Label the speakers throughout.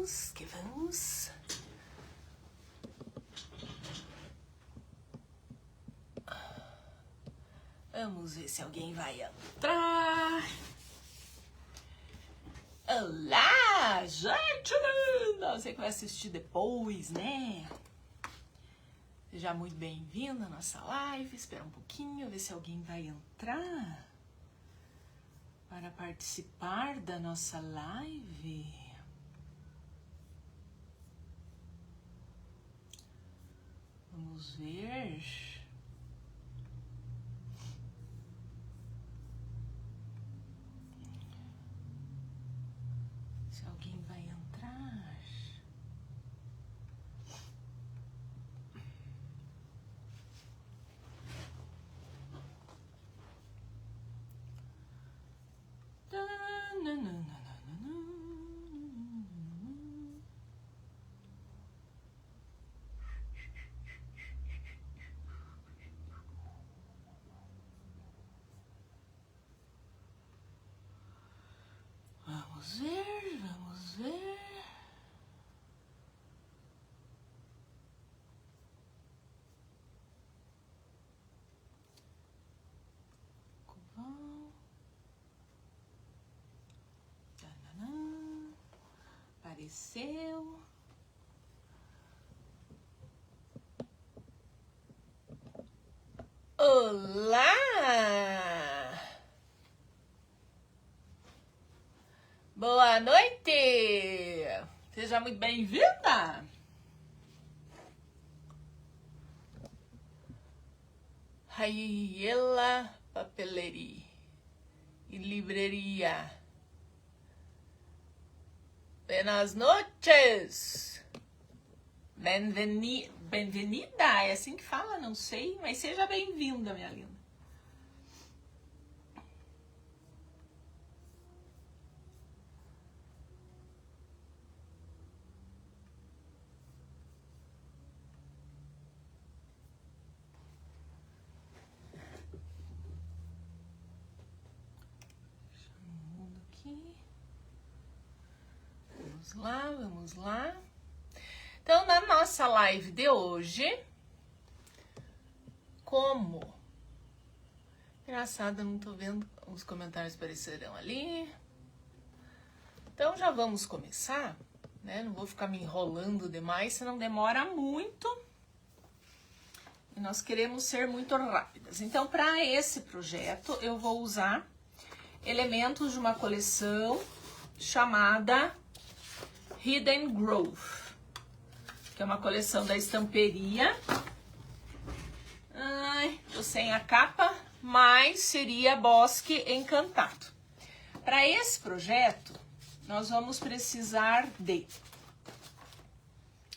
Speaker 1: vamos. Vamos ver se alguém vai entrar. Olá, gente linda! Você que vai assistir depois, né? Seja muito bem-vindo à nossa live. Espera um pouquinho, ver se alguém vai entrar para participar da nossa live. Vamos ver. Se alguém vai entrar. Vamos ver. Covão. Tananã. Apareceu. Olá! Boa noite! Seja muito bem-vinda! Raiela Papeleria e Livraria. Buenas noches! Bem-vinda, é assim que fala, não sei, mas seja bem-vinda, minha linda. Aqui. Vamos lá. Então, na nossa live de hoje, engraçado, eu não tô vendo, os comentários aparecerão ali. Então, já vamos começar, né? Não vou ficar me enrolando demais, senão demora muito. E nós queremos ser muito rápidas. Então, para esse projeto, eu vou usar elementos de uma coleção chamada Hidden Grove, que é uma coleção da Estamperia. Tô sem a capa, mas seria Bosque Encantado. Para esse projeto, nós vamos precisar de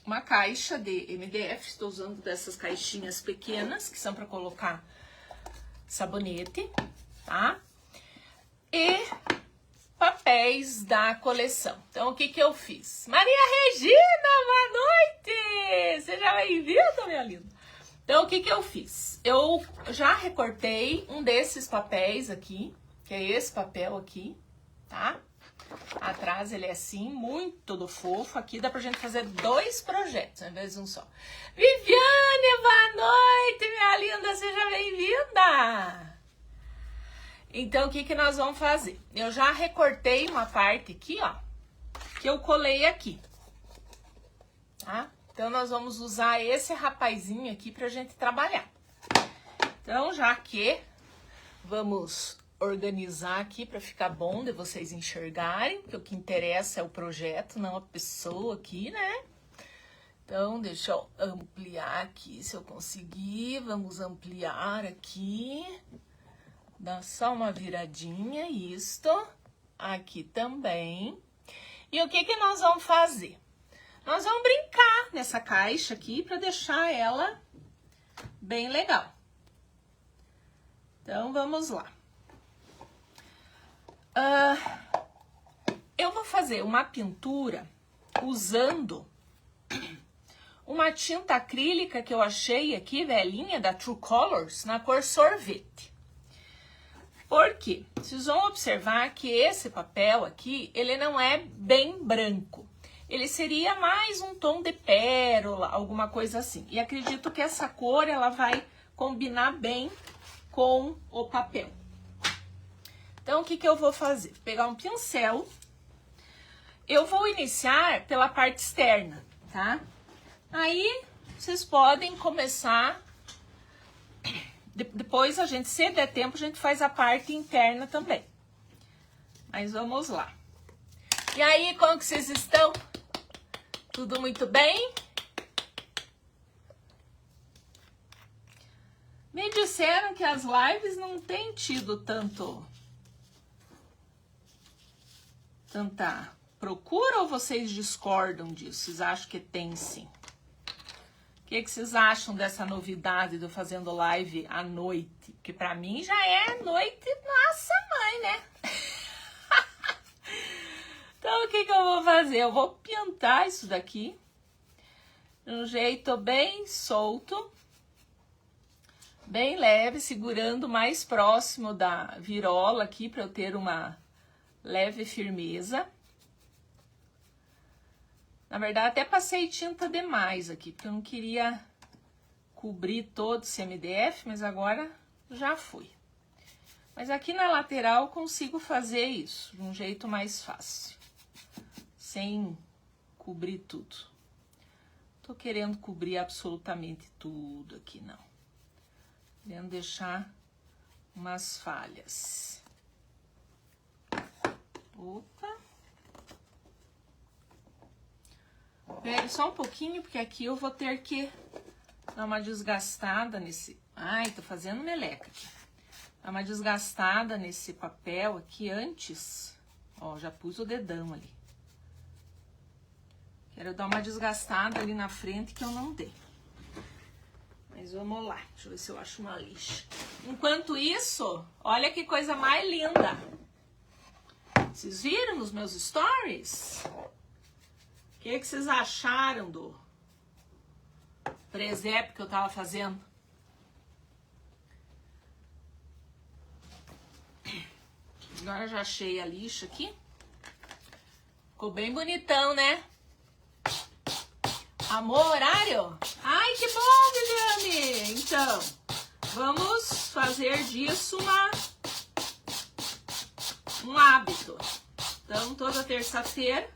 Speaker 1: uma caixa de MDF. Estou usando dessas caixinhas pequenas, que são para colocar sabonete, tá? E papéis da coleção. Então, o que que eu fiz? Maria Regina, boa noite! Seja bem-vinda, minha linda. Então, o que que eu fiz? Eu já recortei um desses papéis aqui, que é esse papel aqui, tá? Atrás ele é assim, muito do fofo. Aqui dá pra gente fazer 2 projetos, ao invés de um só. Viviane, boa noite, minha linda! Seja bem-vinda! Então, o que que nós vamos fazer? Eu já recortei uma parte aqui, ó, que eu colei aqui, tá? Então, nós vamos usar esse rapazinho aqui pra gente trabalhar. Então, já que vamos organizar aqui pra ficar bom de vocês enxergarem, porque o que interessa é o projeto, não a pessoa aqui, né? Então, deixa eu ampliar aqui, se eu conseguir. Vamos ampliar aqui. Dá só uma viradinha, isto. Aqui também. E o que que nós vamos fazer? Nós vamos brincar nessa caixa aqui para deixar ela bem legal. Então, vamos lá. Eu vou fazer uma pintura usando uma tinta acrílica que eu achei aqui, velhinha, da True Colors, na cor sorvete. Por quê? Vocês vão observar que esse papel aqui, ele não é bem branco. ele seria mais um tom de pérola, alguma coisa assim. E acredito que essa cor, ela vai combinar bem com o papel. Então, o que que eu vou fazer? Pegar um pincel. Eu vou iniciar pela parte externa, tá? Aí, vocês podem começar... Depois, a gente, se der tempo, a gente faz a parte interna também. Mas vamos lá. E aí, como que vocês estão? Tudo muito bem? Me disseram que as lives não têm tido tanta procura, ou vocês discordam disso? Vocês acham que tem sim? O que vocês acham dessa novidade de eu fazendo live à noite? Porque pra mim já é noite, nossa mãe, né? Então, o que eu vou fazer? Eu vou pintar isso daqui de um jeito bem solto, bem leve, segurando mais próximo da virola aqui para eu ter uma leve firmeza. Na verdade, até passei tinta demais aqui, porque eu não queria cobrir todo esse MDF, mas agora já fui. Mas aqui na lateral eu consigo fazer isso de um jeito mais fácil, sem cobrir tudo. Tô querendo cobrir absolutamente tudo aqui, não. Querendo deixar umas falhas. Opa. Pegue só um pouquinho, porque aqui eu vou ter que dar uma desgastada nesse... Ai, tô fazendo meleca aqui. Dar uma desgastada nesse papel aqui antes. Ó, já pus o dedão ali. Quero dar uma desgastada ali na frente que eu não dei. Mas vamos lá. Deixa eu ver se eu acho uma lixa. Enquanto isso, olha que coisa mais linda. Vocês viram nos meus stories? O que vocês acharam do presépio que eu tava fazendo? Agora já achei a lixa aqui. Ficou bem bonitão, né? Amor, horário? Ai, que bom, Viviane! Então, vamos fazer disso um hábito. Então, toda terça-feira,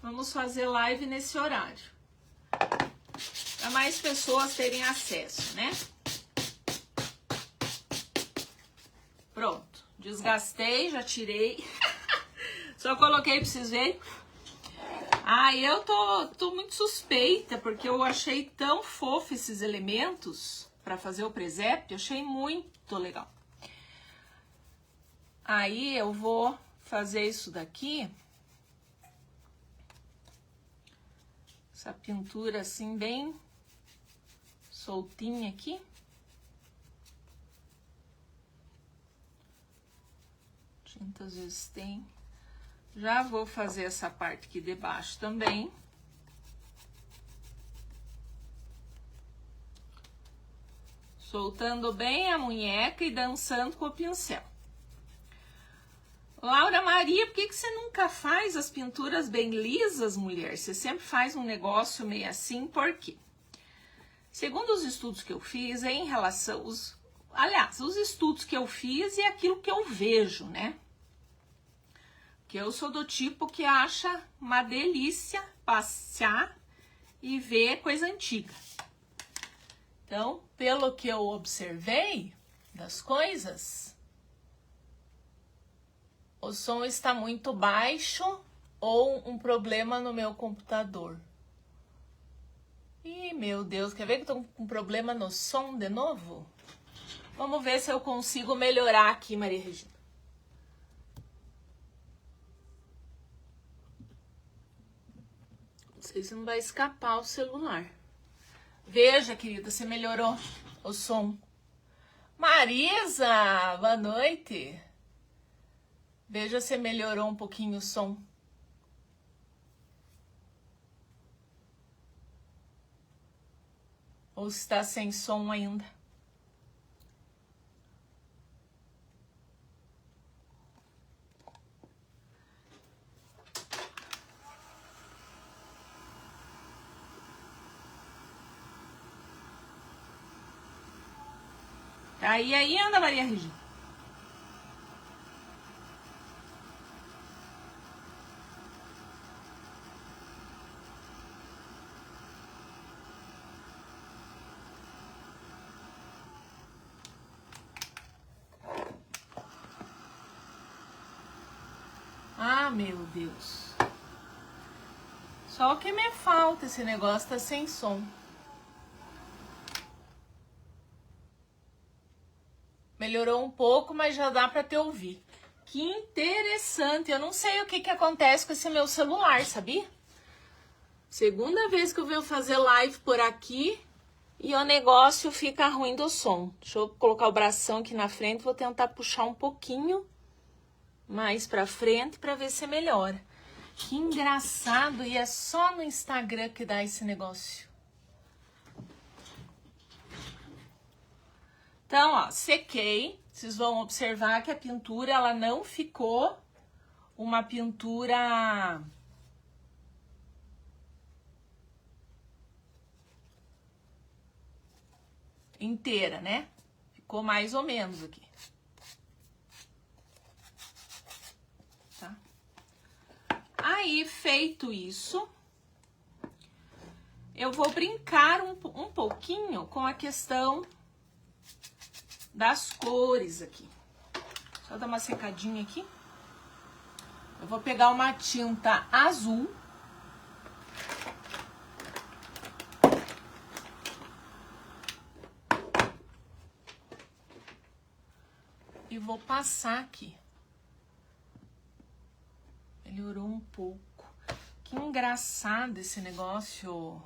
Speaker 1: vamos fazer live nesse horário. Para mais pessoas terem acesso, né? Pronto. Desgastei, já tirei. Só coloquei pra vocês verem. Ah, eu tô muito suspeita, porque eu achei tão fofo esses elementos para fazer o presépio, achei muito legal. Aí eu vou fazer isso daqui, essa pintura assim bem soltinha aqui. Tinta às vezes tem. Já vou fazer essa parte aqui de baixo também. Soltando bem a munheca e dançando com o pincel. Laura Maria, por que você nunca faz as pinturas bem lisas, mulher? Você sempre faz um negócio meio assim, por quê? Segundo os estudos que eu fiz, é em relação... Aliás, os estudos que eu fiz e aquilo que eu vejo, né? Que eu sou do tipo que acha uma delícia passear e ver coisa antiga. Então, pelo que eu observei das coisas, o som está muito baixo ou um problema no meu computador. Ih, meu Deus, quer ver que eu tô com problema no som de novo? Vamos ver se eu consigo melhorar aqui, Maria Regina. Não sei se não vai escapar o celular. Veja, querida, você melhorou o som. Marisa, boa noite. Veja se melhorou um pouquinho o som. Ou se está sem som ainda. Aí anda, Maria Regina. Ah, meu Deus. Só o que me falta, esse negócio tá sem som. Melhorou um pouco, mas já dá pra te ouvir. Que interessante. Eu não sei o que acontece com esse meu celular, sabia? Segunda vez que eu venho fazer live por aqui e o negócio fica ruim do som. Deixa eu colocar o bração aqui na frente, vou tentar puxar um pouquinho mais pra frente pra ver se melhora. Que engraçado, e é só no Instagram que dá esse negócio. Então, ó, sequei. Vocês vão observar que a pintura, ela não ficou uma pintura inteira, né? Ficou mais ou menos aqui. Tá? Aí, feito isso, eu vou brincar um pouquinho com a questão das cores aqui. Só dar uma secadinha aqui. Eu vou pegar uma tinta azul. E vou passar aqui. Melhorou um pouco. Que engraçado esse negócio,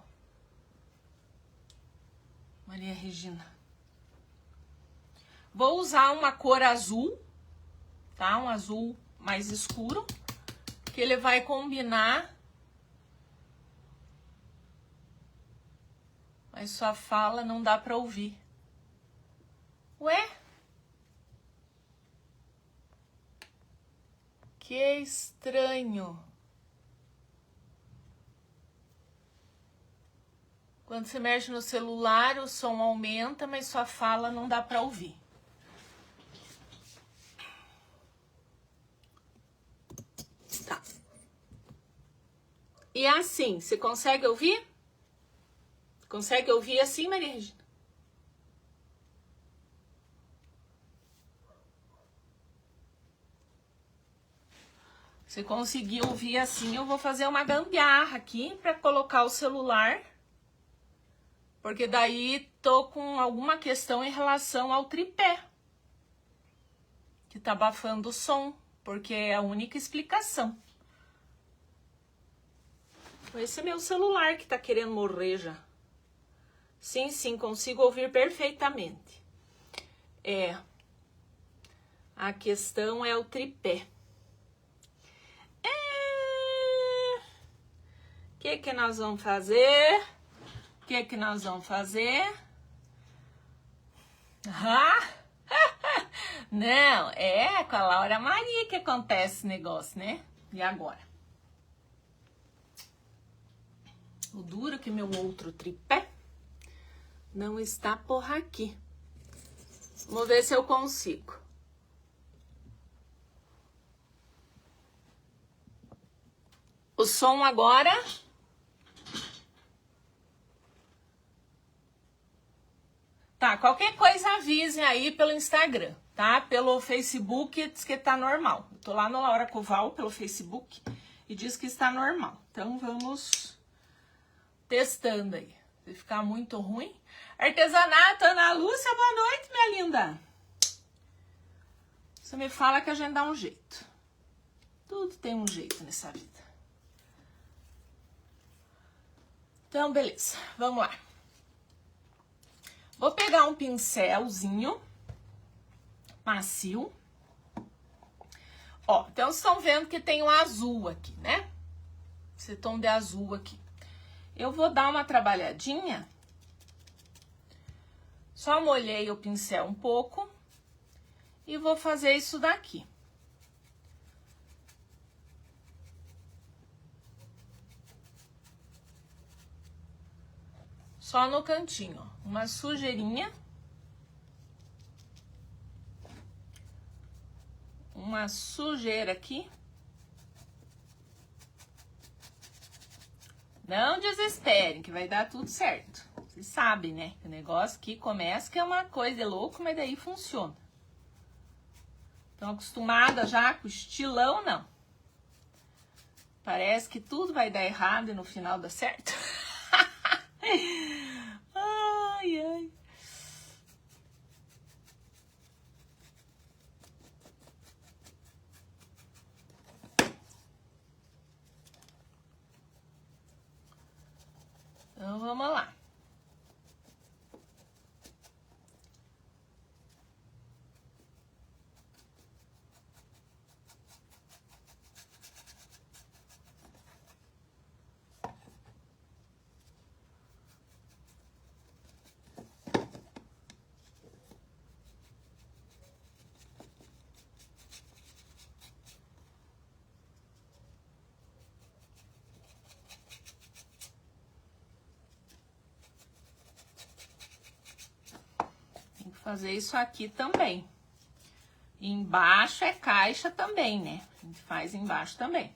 Speaker 1: Maria Regina. Vou usar uma cor azul, tá? Um azul mais escuro, que ele vai combinar. Mas sua fala não dá pra ouvir. Ué? Que estranho. Quando você mexe no celular, o som aumenta, mas sua fala não dá pra ouvir. Tá. E assim, você consegue ouvir? Consegue ouvir assim, Maria Regina? Se conseguir ouvir assim, eu vou fazer uma gambiarra aqui para colocar o celular. Porque daí tô com alguma questão em relação ao tripé. Que tá abafando o som. Porque é a única explicação. Esse é meu celular que tá querendo morrer já. Sim, sim, consigo ouvir perfeitamente. A questão é o tripé. O que nós vamos fazer? O que nós vamos fazer? Ah! Não, é com a Laura Maria que acontece esse negócio, né? E agora? O duro é que meu outro tripé não está por aqui. Vamos ver se eu consigo. O som agora... Tá, qualquer coisa avisem aí pelo Instagram, tá? Pelo Facebook diz que tá normal. Eu tô lá no Laura Koval pelo Facebook e diz que está normal. Então vamos testando aí. Se ficar muito ruim. Artesanato, Ana Lúcia, boa noite, minha linda. Você me fala que a gente dá um jeito. Tudo tem um jeito nessa vida. Então, beleza. Vamos lá. Vou pegar um pincelzinho macio. Ó, então vocês estão vendo que tem um azul aqui, né? Esse tom de azul aqui. Eu vou dar uma trabalhadinha. Só molhei o pincel um pouco. E vou fazer isso daqui. Só no cantinho, ó. Uma sujeirinha. uma sujeira aqui. Não desesperem, que vai dar tudo certo. Vocês sabem, né? O negócio que começa que é uma coisa de louco, mas daí funciona. Estão acostumada já com o estilão, não. Parece que tudo vai dar errado e no final dá certo. Ai, ai. Então, vamos lá. Fazer isso aqui também. Embaixo é caixa também, né? A gente faz embaixo também.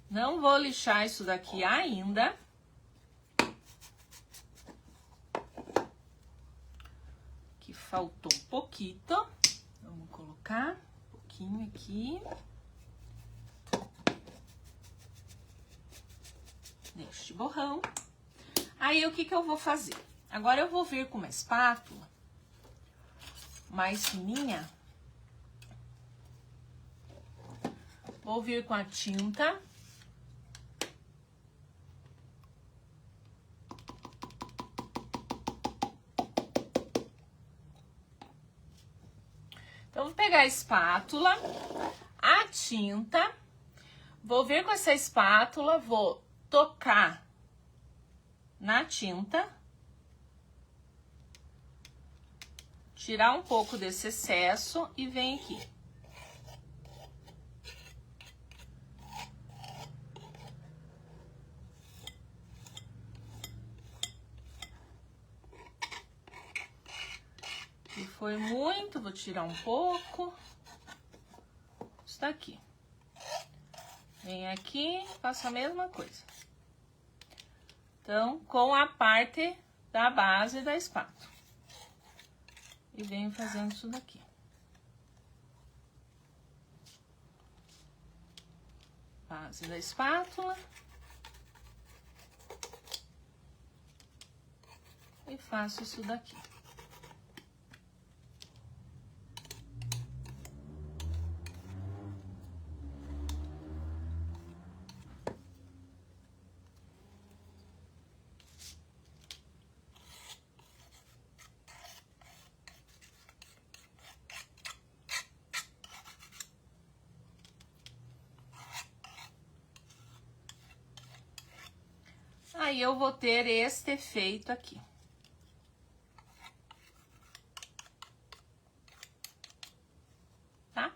Speaker 1: Não vou lixar isso daqui ainda. Que faltou um pouquinho. Vamos colocar um pouquinho aqui. Neste borrão. Aí, o que que eu vou fazer? Agora, eu vou vir com uma espátula mais fininha. Vou vir com a tinta. Então, vou pegar a espátula, a tinta. Vou vir com essa espátula, vou tocar na tinta, tirar um pouco desse excesso e vem aqui. E foi muito, vou tirar um pouco. Isso daqui. Vem aqui, faço a mesma coisa. Então, com a parte da base da espátula. E venho fazendo isso daqui. Base da espátula. E faço isso daqui. Aí, eu vou ter este efeito aqui. Tá?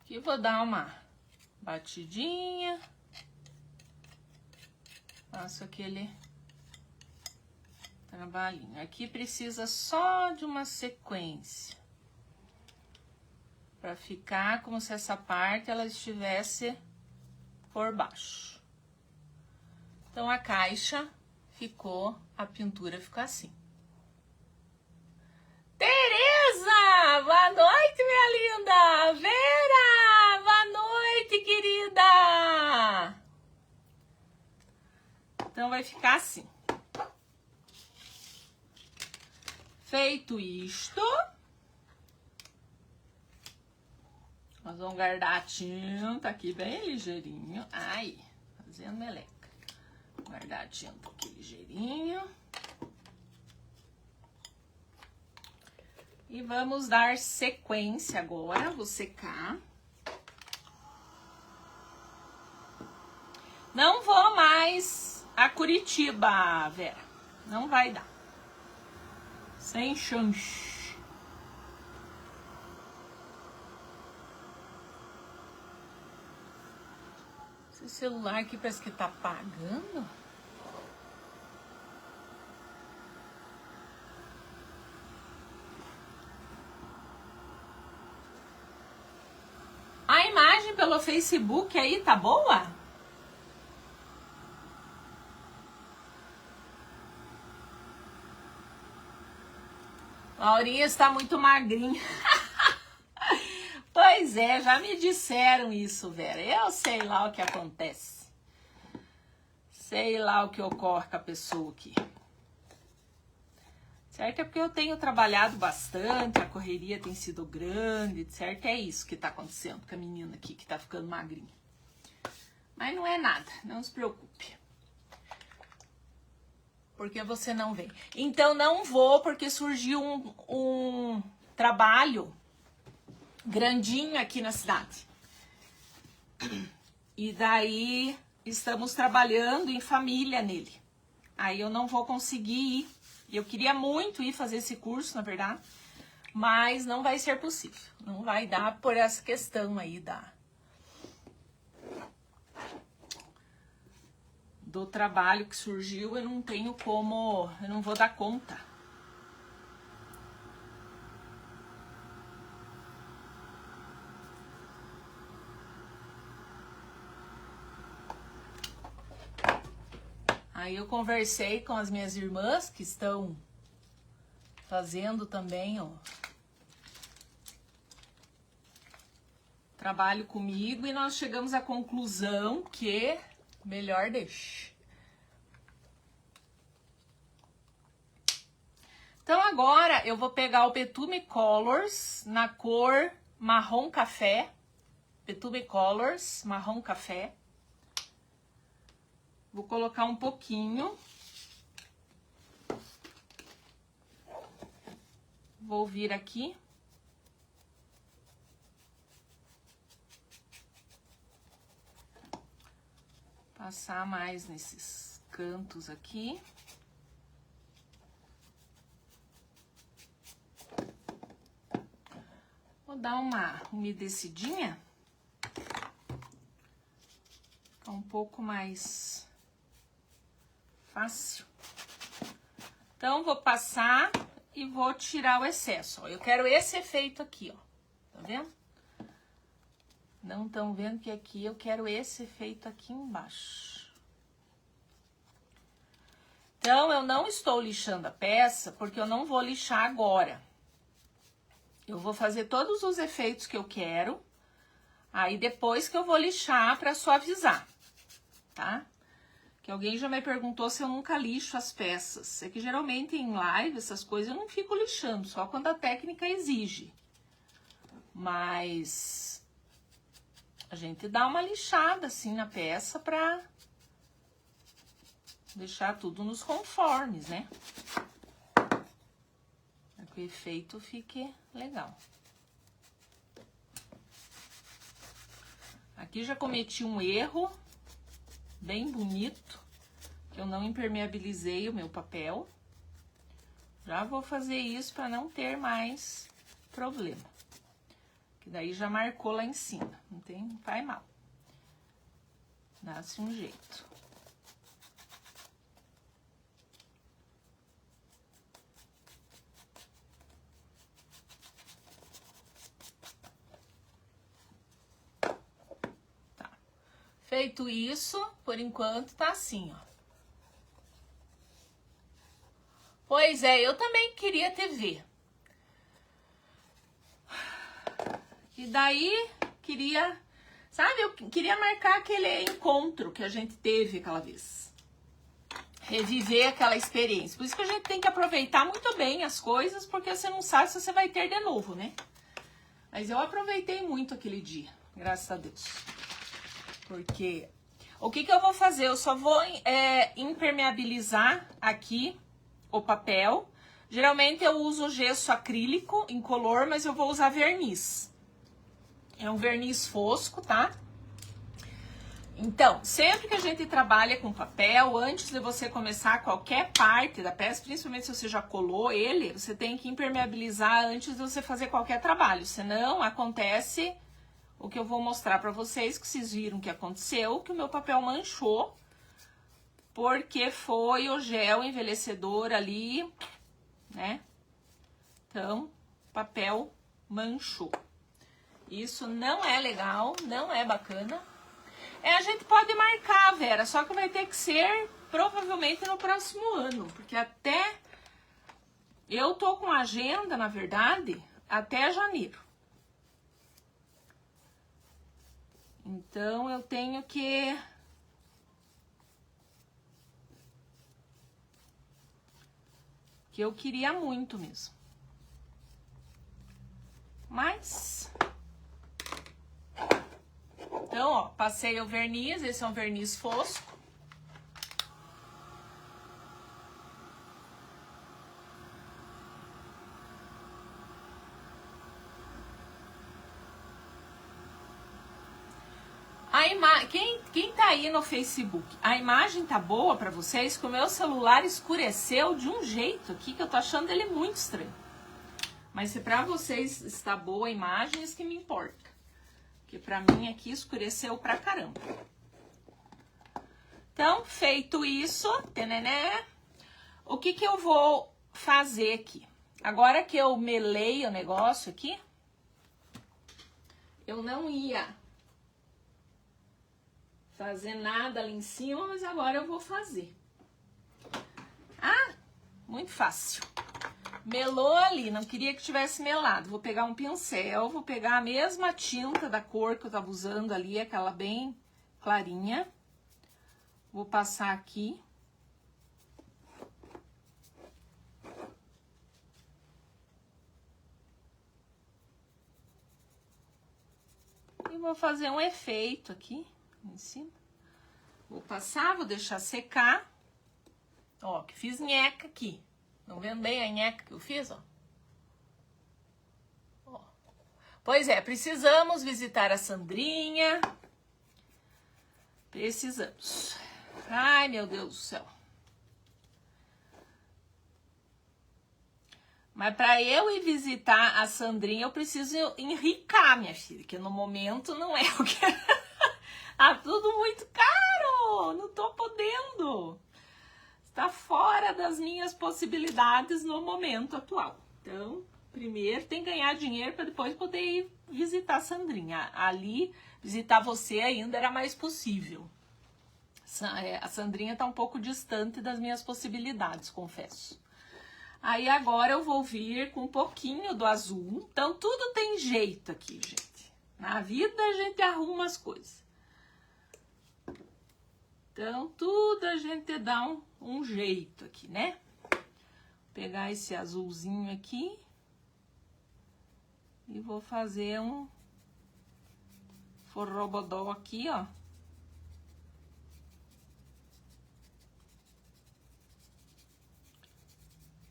Speaker 1: Aqui, vou dar uma batidinha. Faço aquele trabalhinho. Aqui precisa só de uma sequência. Pra ficar como se essa parte ela estivesse por baixo. Então, a caixa ficou, a pintura ficou assim. Tereza! Boa noite, minha linda! Vera! Boa noite, querida! Então, vai ficar assim. Feito isto... Nós vamos guardar a tinta aqui bem ligeirinho. Aí, fazendo meleca. Guardar a tinta aqui ligeirinho. E vamos dar sequência agora. Vou secar. Não vou mais a Curitiba, Vera. Não vai dar. Sem chance. Esse celular aqui parece que tá apagando. A imagem pelo Facebook aí tá boa? Laurinha está muito magrinha. Pois é, já me disseram isso, Vera. Eu sei lá o que acontece. Sei lá o que ocorre com a pessoa aqui. Certo? É porque eu tenho trabalhado bastante, a correria tem sido grande, certo? É isso que tá acontecendo com a menina aqui, que tá ficando magrinha. Mas não é nada, não se preocupe. Porque você não vem. Então não vou, porque surgiu um trabalho grandinho aqui na cidade. E daí estamos trabalhando em família nele. Aí eu não vou conseguir ir. Eu queria muito ir fazer esse curso, na verdade, mas não vai ser possível. Não vai dar por essa questão aí do trabalho que surgiu. Eu não tenho como, eu não vou dar conta. Aí eu conversei com as minhas irmãs que estão fazendo também, ó, trabalho comigo, e nós chegamos à conclusão que melhor deixe. Então agora eu vou pegar o Betume Colors na cor marrom café. Betume Colors marrom café. Vou colocar um pouquinho. Vou vir aqui. Passar mais nesses cantos aqui. Vou dar uma umedecidinha. Fica um pouco mais fácil. Então, vou passar e vou tirar o excesso, ó. Eu quero esse efeito aqui, ó. Tá vendo? Não estão vendo que aqui eu quero esse efeito aqui embaixo. Então, eu não estou lixando a peça, porque eu não vou lixar agora. Eu vou fazer todos os efeitos que eu quero, aí depois que eu vou lixar para suavizar, tá? Que alguém já me perguntou se eu nunca lixo as peças. É que geralmente em live, essas coisas, eu não fico lixando, só quando a técnica exige. Mas a gente dá uma lixada assim na peça pra deixar tudo nos conformes, né? Para que o efeito fique legal. Aqui já cometi um erro bem bonito, que eu não impermeabilizei o meu papel. Já vou fazer isso para não ter mais problema. Que daí já marcou lá em cima, não faz mal. Dá-se um jeito. Feito isso, por enquanto tá assim, ó. Pois é, eu também queria TV. E daí, sabe, eu queria marcar aquele encontro que a gente teve aquela vez. Reviver aquela experiência. Por isso que a gente tem que aproveitar muito bem as coisas, porque você não sabe se você vai ter de novo, né? Mas eu aproveitei muito aquele dia, graças a Deus. Porque o que eu vou fazer? Eu só vou impermeabilizar aqui o papel. Geralmente eu uso gesso acrílico incolor, mas eu vou usar verniz. É um verniz fosco, tá? Então, sempre que a gente trabalha com papel, antes de você começar qualquer parte da peça, principalmente se você já colou ele, você tem que impermeabilizar antes de você fazer qualquer trabalho. Senão, acontece o que eu vou mostrar pra vocês, que vocês viram que aconteceu, que o meu papel manchou, porque foi o gel envelhecedor ali, né? Então, papel manchou. Isso não é legal, não é bacana. A gente pode marcar, Vera, só que vai ter que ser provavelmente no próximo ano, porque até eu tô com agenda, na verdade, até janeiro. Então eu tenho que eu queria muito mesmo. Mas então, ó, passei o verniz, esse é um verniz fosco. Quem tá aí no Facebook, a imagem tá boa pra vocês? Que o meu celular escureceu de um jeito aqui que eu tô achando ele muito estranho. Mas se pra vocês está boa a imagem, isso que me importa. Porque pra mim aqui escureceu pra caramba. Então, feito isso, tenené, o que eu vou fazer aqui? Agora que eu melei o negócio aqui, eu não ia fazer nada ali em cima, mas agora eu vou fazer. Ah, muito fácil. Melou ali, não queria que tivesse melado. Vou pegar um pincel, vou pegar a mesma tinta da cor que eu tava usando ali, aquela bem clarinha. Vou passar aqui. E vou fazer um efeito aqui em cima. Vou passar, vou deixar secar. Ó, que fiz nheca aqui. Não vendo bem a nheca que eu fiz, ó? Ó. Pois é, precisamos visitar a Sandrinha. Precisamos. Ai, meu Deus do céu. Mas para eu ir visitar a Sandrinha, eu preciso enricar, minha filha, que no momento não é o que... Tá tudo muito caro, não tô podendo. Está fora das minhas possibilidades no momento atual. Então, primeiro tem que ganhar dinheiro para depois poder ir visitar a Sandrinha. Ali, visitar você ainda era mais possível. A Sandrinha tá um pouco distante das minhas possibilidades, confesso. Aí agora eu vou vir com um pouquinho do azul. Então, tudo tem jeito aqui, gente. Na vida a gente arruma as coisas. Então, tudo a gente dá um jeito aqui, né? Vou pegar esse azulzinho aqui. E vou fazer um forrobodó aqui, ó.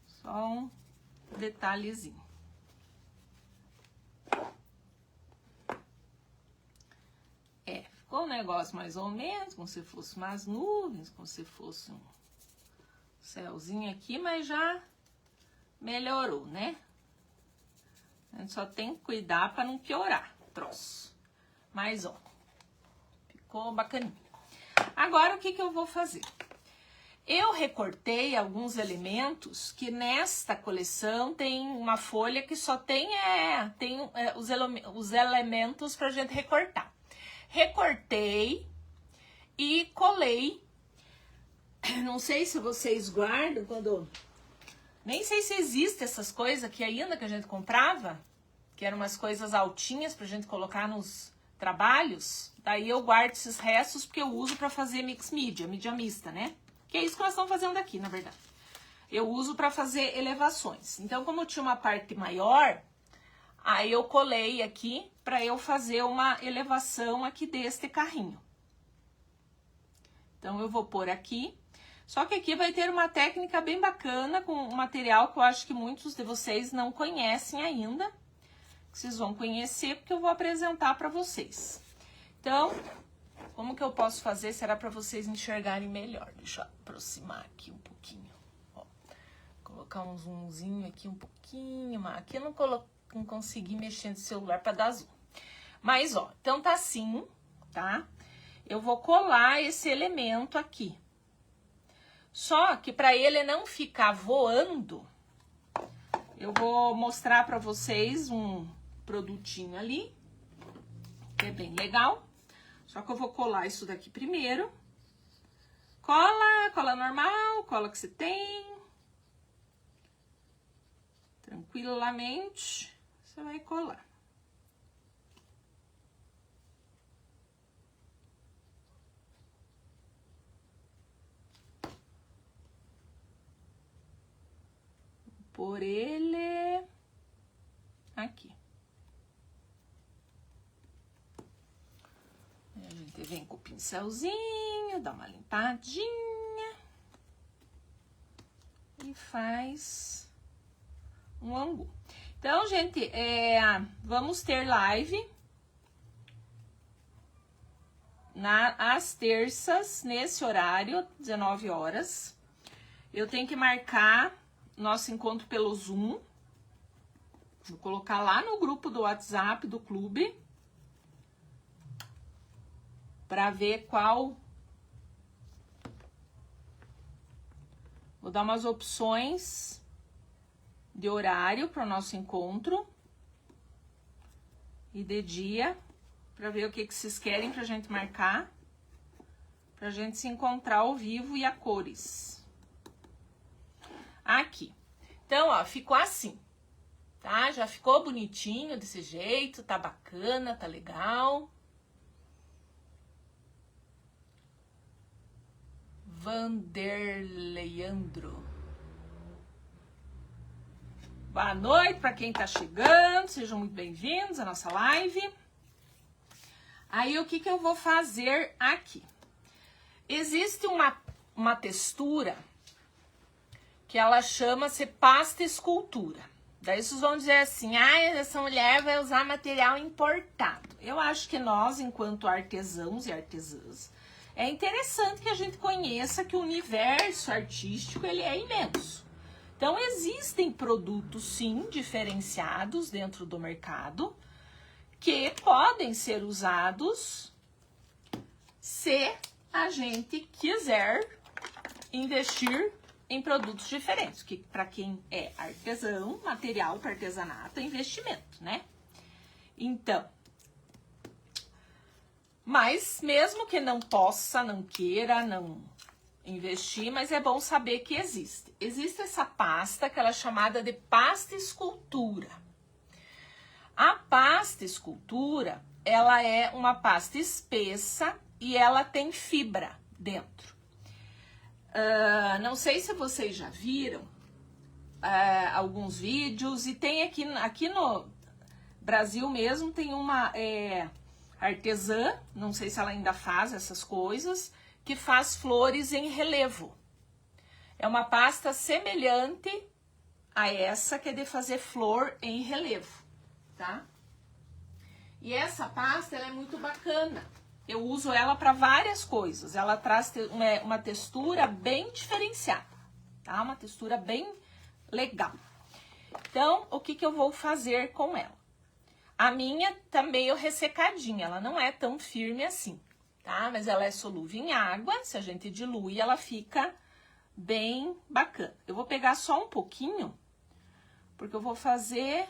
Speaker 1: Só um detalhezinho. Ficou um negócio mais ou menos, como se fosse umas nuvens, como se fosse um céuzinho aqui, mas já melhorou, né? A gente só tem que cuidar para não piorar o troço. Mas, ó, ficou bacaninho. Agora, o que eu vou fazer? Eu recortei alguns elementos que nesta coleção tem uma folha que só tem os elementos pra gente recortar. Recortei e colei. Não sei se vocês guardam quando... Nem sei se existem essas coisas aqui ainda que a gente comprava, que eram umas coisas altinhas pra gente colocar nos trabalhos. Daí eu guardo esses restos porque eu uso pra fazer mix media, mídia mista, né? Que é isso que nós estamos fazendo aqui, na verdade. Eu uso pra fazer elevações. Então, como eu tinha uma parte maior, aí eu colei aqui para eu fazer uma elevação aqui deste carrinho. Então, eu vou pôr aqui. Só que aqui vai ter uma técnica bem bacana com um material que eu acho que muitos de vocês não conhecem ainda. Que vocês vão conhecer porque eu vou apresentar para vocês. Então, como que eu posso fazer? Será para vocês enxergarem melhor. Deixa eu aproximar aqui um pouquinho. Ó, colocar um zoomzinho aqui um pouquinho. Aqui eu não consegui mexer no celular para dar zoom. Mas, ó, então tá assim, tá? Eu vou colar esse elemento aqui. Só que para ele não ficar voando, eu vou mostrar para vocês um produtinho ali, que é bem legal. Só que eu vou colar isso daqui primeiro. Cola normal, cola que você tem. Tranquilamente, você vai colar. Por ele aqui. A gente vem com o pincelzinho, dá uma limpadinha e faz um ângulo. Então, gente, vamos ter live às terças, nesse horário, 19 horas. Eu tenho que marcar nosso encontro pelo Zoom. Vou colocar lá no grupo do WhatsApp do clube para ver qual. Vou dar umas opções de horário para o nosso encontro e de dia, para ver o que vocês querem pra gente marcar, pra gente se encontrar ao vivo e a cores. Aqui. Então, ó, ficou assim, tá? Já ficou bonitinho desse jeito, tá bacana, tá legal. Vanderleandro. Boa noite para quem tá chegando, sejam muito bem-vindos à nossa live. Aí, o que eu vou fazer aqui? Existe uma textura que ela chama-se pasta escultura. Daí vocês vão dizer assim, essa mulher vai usar material importado. Eu acho que nós, enquanto artesãos e artesãs, é interessante que a gente conheça que o universo artístico ele é imenso. Então, existem produtos, sim, diferenciados dentro do mercado, que podem ser usados se a gente quiser investir em produtos diferentes, que para quem é artesão, material para artesanato é investimento, né? Então, mas mesmo que não possa, não queira, não investir, mas é bom saber que existe. Existe essa pasta que ela é chamada de pasta escultura. A pasta escultura, ela é uma pasta espessa e ela tem fibra dentro. Não sei se vocês já viram alguns vídeos e tem aqui no Brasil mesmo tem uma artesã, não sei se ela ainda faz essas coisas, que faz flores em relevo. É uma pasta semelhante a essa que é de fazer flor em relevo, tá? E essa pasta ela é muito bacana. Eu uso ela para várias coisas. Ela traz uma textura bem diferenciada, tá? Uma textura bem legal. Então, o que eu vou fazer com ela? A minha tá meio ressecadinha, ela não é tão firme assim, tá? Mas ela é solúvel em água, se a gente dilui, ela fica bem bacana. Eu vou pegar só um pouquinho, porque eu vou fazer...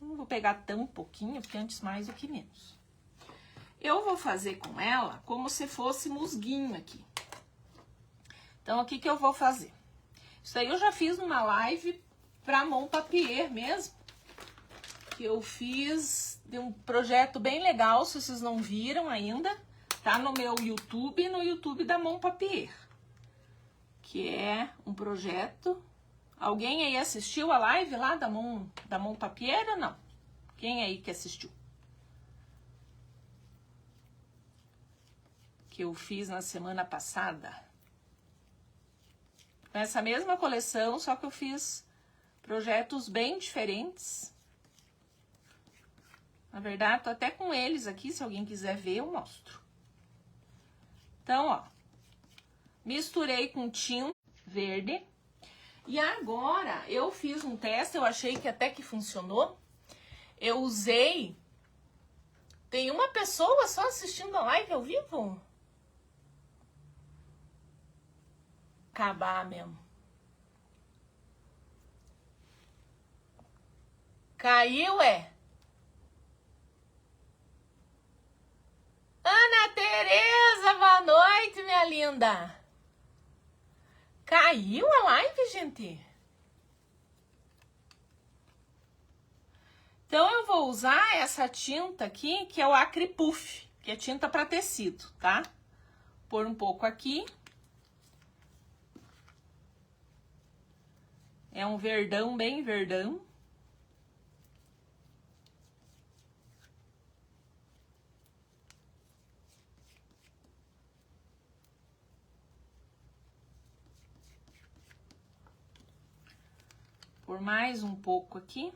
Speaker 1: Não vou pegar tão pouquinho, porque antes mais do que menos. Eu vou fazer com ela como se fosse musguinho aqui. Então, o que eu vou fazer? Isso aí eu já fiz numa live para Montpapier mesmo. Que eu fiz de um projeto bem legal, se vocês não viram ainda. Tá no meu YouTube e no YouTube da Montpapier. Que é um projeto... Alguém aí assistiu a live lá da Montpapier ou não? Quem aí que assistiu? Que eu fiz na semana passada. Nessa mesma coleção, só que eu fiz projetos bem diferentes. Na verdade, tô até com eles aqui, se alguém quiser ver, eu mostro. Então, ó, misturei com tinta verde. E agora, eu fiz um teste, eu achei que até que funcionou. Eu usei... Tem uma pessoa só assistindo a live ao vivo? Acabar mesmo. Caiu, é? Ana Tereza, boa noite, minha linda. Caiu a live, gente? Então, eu vou usar essa tinta aqui, que é o Acre Puff, que é tinta para tecido, tá? Pôr um pouco aqui. É um verdão, bem verdão. Por mais um pouco aqui.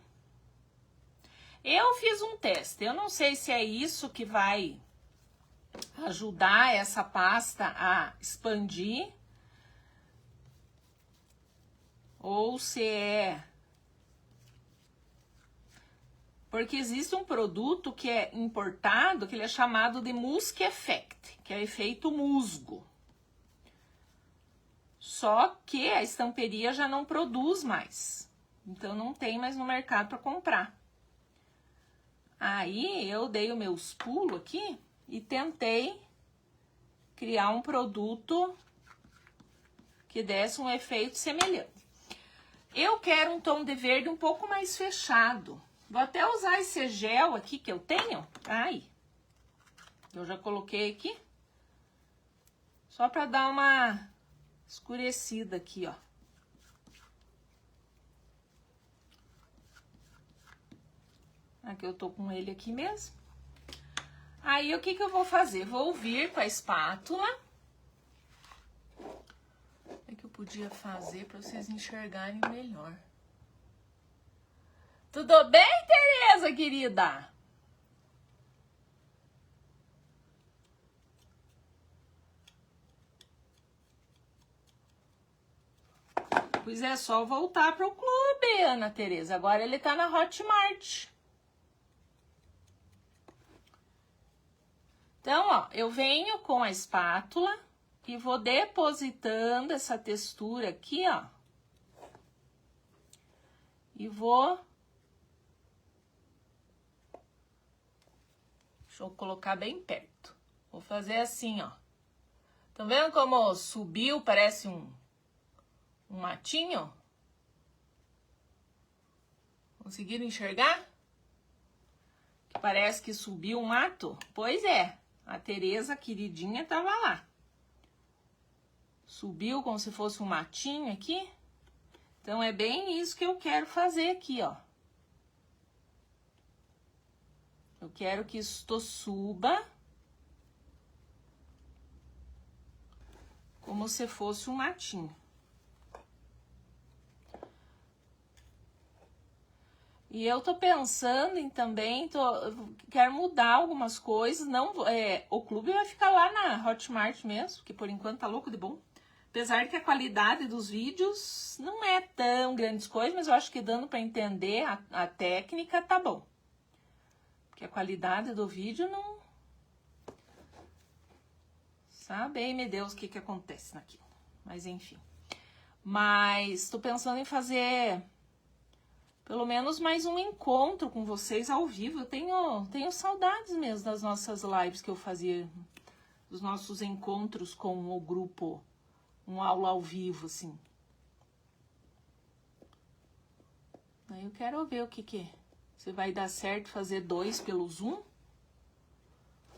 Speaker 1: Eu fiz um teste. Eu não sei se é isso que vai ajudar essa pasta a expandir. Ou se é... Porque existe um produto que é importado, que ele é chamado de Musk Effect, que é efeito musgo. Só que a estamperia já não produz mais. Então, não tem mais no mercado para comprar. Aí, eu dei os meus pulos aqui e tentei criar um produto que desse um efeito semelhante. Eu quero um tom de verde um pouco mais fechado. Vou até usar esse gel aqui que eu tenho. Aí, eu já coloquei aqui. Só para dar uma escurecida aqui, ó. Aqui eu tô com ele aqui mesmo. Aí, o que que eu vou fazer? Vou vir com a espátula. O que eu podia fazer para vocês enxergarem melhor? Tudo bem, Tereza, querida? Pois é, só voltar pro clube, Ana Tereza. Agora ele tá na Hotmart. Então, ó, eu venho com a espátula e vou depositando essa textura aqui, ó. E vou... Deixa eu colocar bem perto. Vou fazer assim, ó. Estão vendo como subiu, parece um matinho? Conseguiram enxergar? Que parece que subiu um mato? Pois é, a Tereza, queridinha, tava lá. Subiu como se fosse um matinho aqui. Então, é bem isso que eu quero fazer aqui, ó. Eu quero que isto suba como se fosse um matinho. E eu tô pensando em também, quero mudar algumas coisas. Não, o clube vai ficar lá na Hotmart mesmo, que por enquanto tá louco de bom. Apesar que a qualidade dos vídeos não é tão grandes coisas, mas eu acho que dando para entender a técnica tá bom. Porque a qualidade do vídeo não... Sabe, ei, meu Deus, o que que acontece naquilo. Mas enfim. Mas tô pensando em fazer pelo menos mais um encontro com vocês ao vivo. Eu tenho saudades mesmo das nossas lives que eu fazia, dos nossos encontros com o grupo, uma aula ao vivo, assim. Aí eu quero ver o que se vai dar certo fazer 2 pelo Zoom.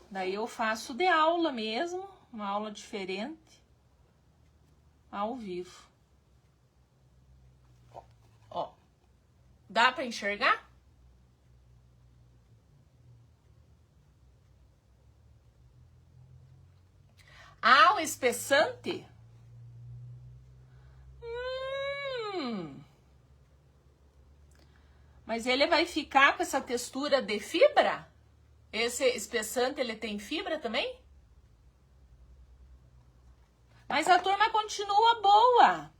Speaker 1: Daí eu faço de aula mesmo, uma aula diferente, ao vivo. Ó, dá pra enxergar? Ah, o espessante? Mas ele vai ficar com essa textura de fibra? Esse espessante, ele tem fibra também? Mas a turma continua boa.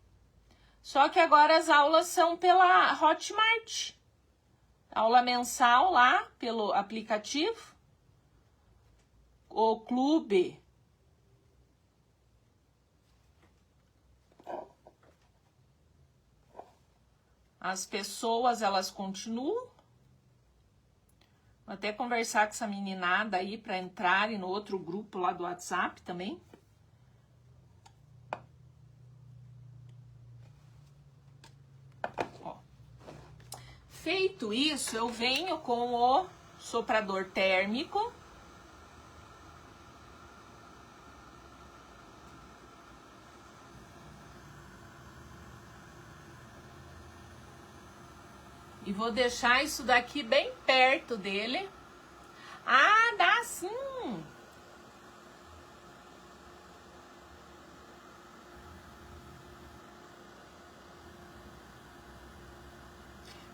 Speaker 1: Só que agora as aulas são pela Hotmart. Aula mensal lá pelo aplicativo. O clube. As pessoas, elas continuam. Vou até conversar com essa meninada aí para entrarem no outro grupo lá do WhatsApp também. Ó. Feito isso, eu venho com o soprador térmico. E vou deixar isso daqui bem perto dele. Ah, dá sim!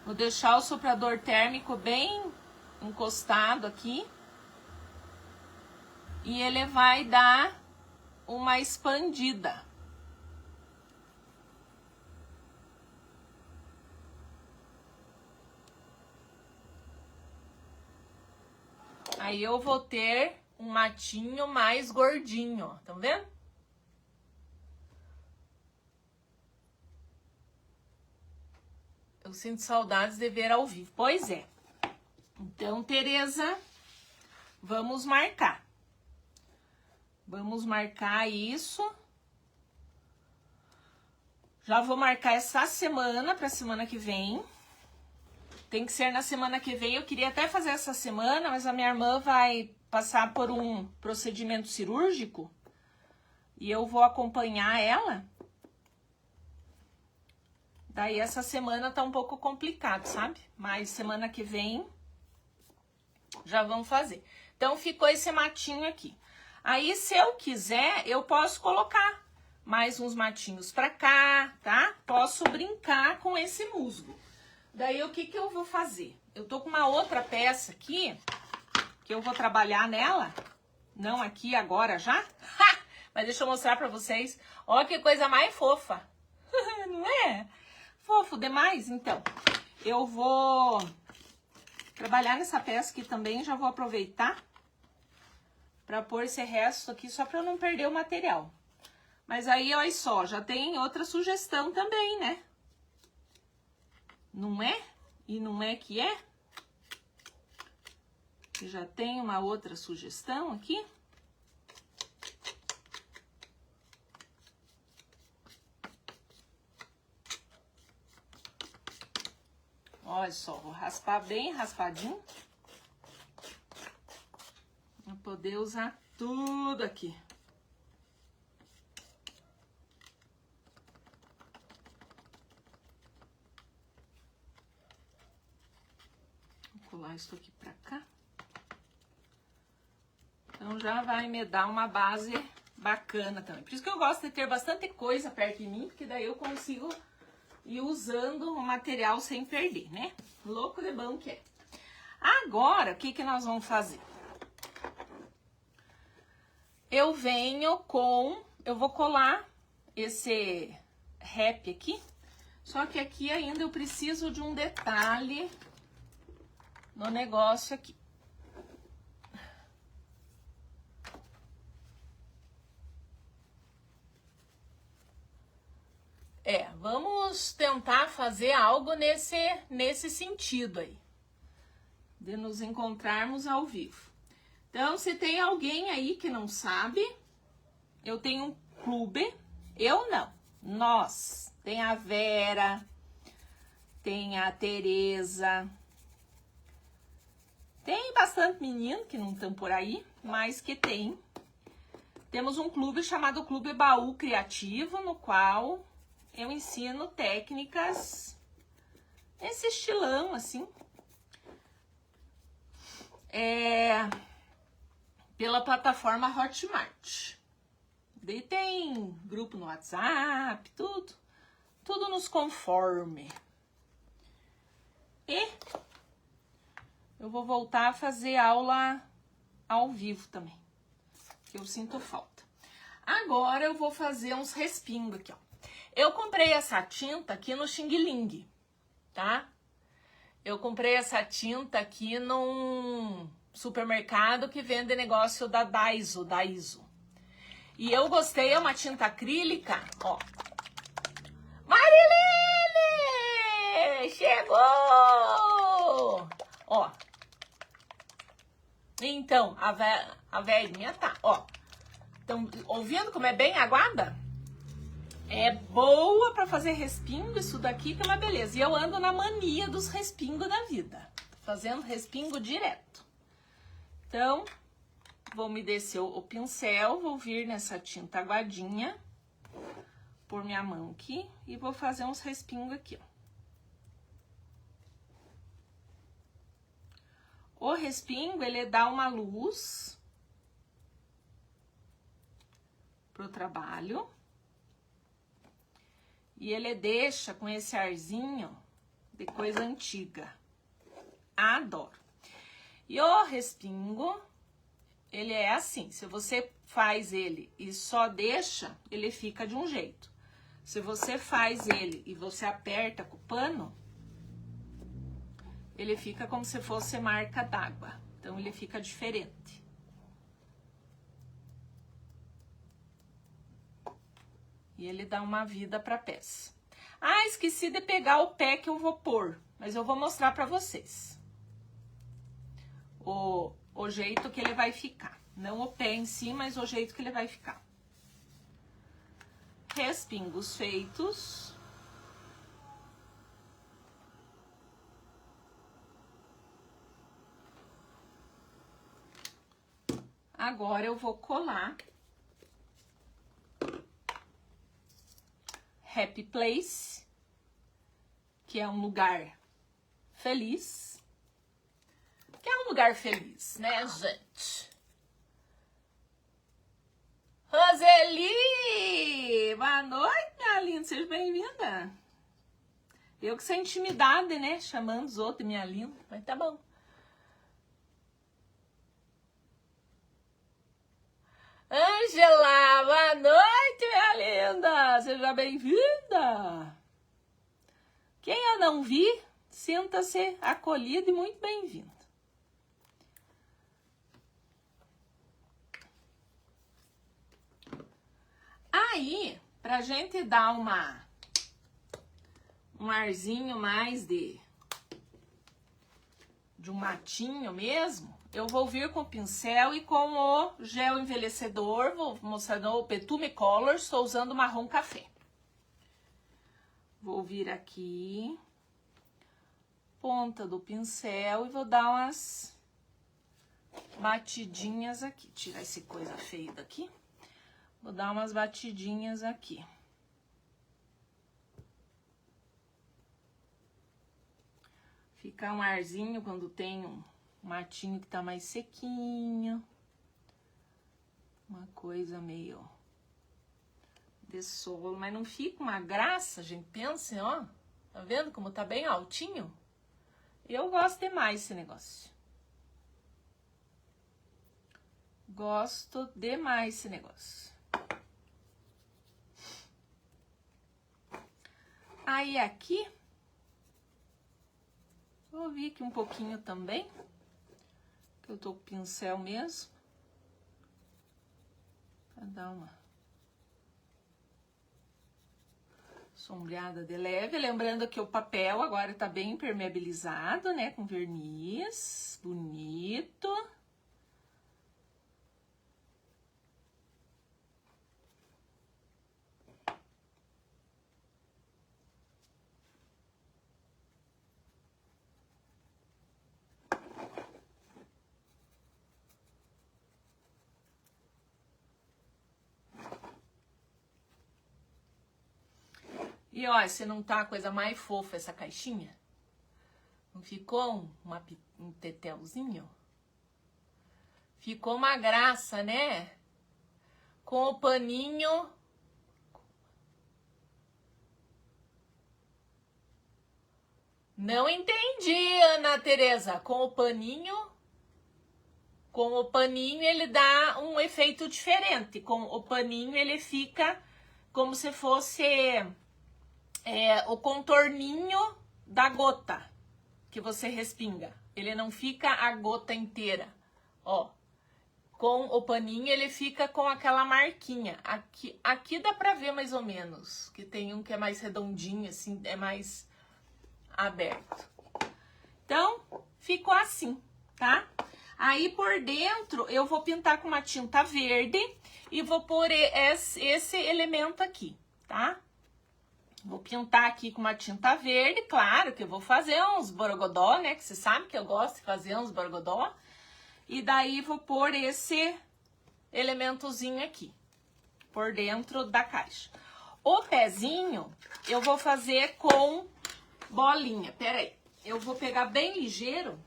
Speaker 1: Vou deixar o soprador térmico bem encostado aqui. E ele vai dar uma expandida. Aí eu vou ter um matinho mais gordinho, ó. Tá vendo? Eu sinto saudades de ver ao vivo. Pois é. Então, Tereza, vamos marcar. Vamos marcar isso. Já vou marcar essa semana para semana que vem. Tem que ser na semana que vem. Eu queria até fazer essa semana, mas a minha irmã vai passar por um procedimento cirúrgico e eu vou acompanhar ela. Daí essa semana tá um pouco complicado, sabe? Mas semana que vem já vamos fazer. Então ficou esse matinho aqui. Aí se eu quiser, eu posso colocar mais uns matinhos pra cá, tá? Posso brincar com esse musgo. Daí, o que eu vou fazer? Eu tô com uma outra peça aqui, que eu vou trabalhar nela. Não aqui agora já. Mas deixa eu mostrar pra vocês. Olha que coisa mais fofa. Não é? Fofo demais? Então, eu vou trabalhar nessa peça aqui também. Já vou aproveitar pra pôr esse resto aqui, só pra eu não perder o material. Mas aí, olha só, já tem outra sugestão também, né? Não é? E não é que é? Já tem uma outra sugestão aqui. Olha só, vou raspar bem raspadinho. Pra poder usar tudo aqui. Colar isso aqui pra cá. Então já vai me dar uma base bacana também. Por isso que eu gosto de ter bastante coisa perto de mim, porque daí eu consigo ir usando o material sem perder, né? Louco de bom que é. Agora, o que nós vamos fazer? Eu vou colar esse rap aqui, só que aqui ainda eu preciso de um detalhe no negócio aqui. Vamos tentar fazer algo nesse sentido aí, de nos encontrarmos ao vivo. Então, se tem alguém aí que não sabe, eu tenho um clube, eu não, nós, tem a Vera, tem a Tereza, tem bastante menino que não estão por aí, mas que tem. Temos um clube chamado Clube Baú Criativo, no qual eu ensino técnicas nesse estilão, assim. Pela plataforma Hotmart. Daí tem grupo no WhatsApp, tudo nos conforme. E eu vou voltar a fazer aula ao vivo também, que eu sinto falta. Agora eu vou fazer uns respingos aqui, ó. Eu comprei essa tinta aqui no Xing Ling, tá? Eu comprei essa tinta aqui num supermercado que vende negócio da Daiso. E eu gostei, é uma tinta acrílica, ó. Marilene! Chegou! Ó. Então, a velhinha tá, ó. Estão ouvindo como é bem aguada? É boa pra fazer respingo, isso daqui que é uma beleza. E eu ando na mania dos respingos da vida. Fazendo respingo direto. Então, vou me descer o pincel, vou vir nessa tinta aguadinha, por minha mão aqui, e vou fazer uns respingos aqui, ó. O respingo, ele dá uma luz pro trabalho. E ele deixa com esse arzinho de coisa antiga. Adoro. E o respingo, ele é assim. Se você faz ele e só deixa, ele fica de um jeito. Se você faz ele e você aperta com o pano, ele fica como se fosse marca d'água. Então, ele fica diferente. E ele dá uma vida pra peça. Ah, esqueci de pegar o pé que eu vou pôr. Mas eu vou mostrar pra vocês. O jeito que ele vai ficar. Não o pé em si, mas o jeito que ele vai ficar. Respingos feitos. Agora eu vou colar Happy Place, que é um lugar feliz. Que é um lugar feliz, né, gente? Roseli! Boa noite, minha linda. Seja bem-vinda. Eu que sou intimidade, né? Chamando os outros, minha linda. Mas tá bom. Ângela, boa noite, minha linda. Seja bem-vinda. Quem eu não vi, sinta-se acolhido e muito bem-vindo. Aí, pra gente dar um arzinho mais de um matinho mesmo, eu vou vir com o pincel e com o gel envelhecedor, vou mostrar o Petume Color, estou usando marrom café. Vou vir aqui, ponta do pincel e vou dar umas batidinhas aqui. Tirar essa coisa feia daqui. Vou dar umas batidinhas aqui. Fica um arzinho quando tem um matinho que tá mais sequinho. Uma coisa meio de solo, mas não fica uma graça, gente. Pensem, ó. Tá vendo como tá bem altinho? Eu gosto demais desse negócio. Gosto demais desse negócio. Aí aqui, vou vir aqui um pouquinho também, que eu tô com o pincel mesmo, pra dar uma sombreada de leve. Lembrando que o papel agora tá bem impermeabilizado, né, com verniz, bonito. E ó, se não tá a coisa mais fofa essa caixinha? Não ficou um tetelzinho? Ficou uma graça, né? Com o paninho. Não entendi, Ana Tereza. Com o paninho ele dá um efeito diferente. Com o paninho ele fica como se fosse o contorninho da gota. que você respinga. Ele não fica a gota inteira, ó. Com o paninho ele fica com aquela marquinha. Aqui dá pra ver mais ou menos, que tem um que é mais redondinho, assim, é mais aberto. Então, ficou assim, tá? Aí por dentro eu vou pintar com uma tinta verde e vou pôr esse elemento aqui, tá? Vou pintar aqui com uma tinta verde, claro que eu vou fazer uns borogodó, né? Que você sabe que eu gosto de fazer uns borogodó. E daí vou pôr esse elementozinho aqui, por dentro da caixa. O pezinho eu vou fazer com bolinha. Pera aí, eu vou pegar bem ligeiro.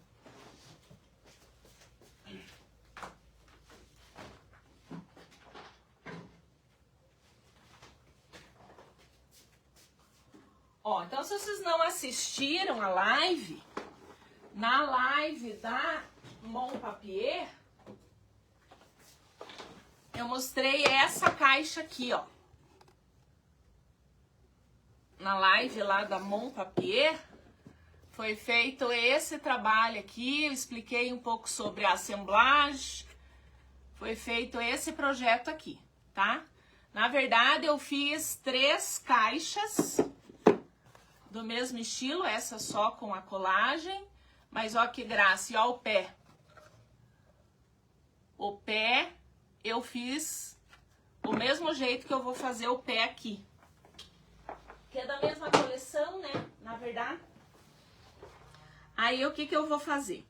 Speaker 1: Ó, então se vocês não assistiram a live, na live da Mon Papier, eu mostrei essa caixa aqui, ó. Na live lá da Mon Papier, foi feito esse trabalho aqui, eu expliquei um pouco sobre a assemblagem, foi feito esse projeto aqui, tá? Na verdade, eu fiz 3 caixas do mesmo estilo, essa só com a colagem, mas ó que graça, e ó o pé. O pé eu fiz o mesmo jeito que eu vou fazer o pé aqui. Que é da mesma coleção, né? Na verdade. Aí o que eu vou fazer?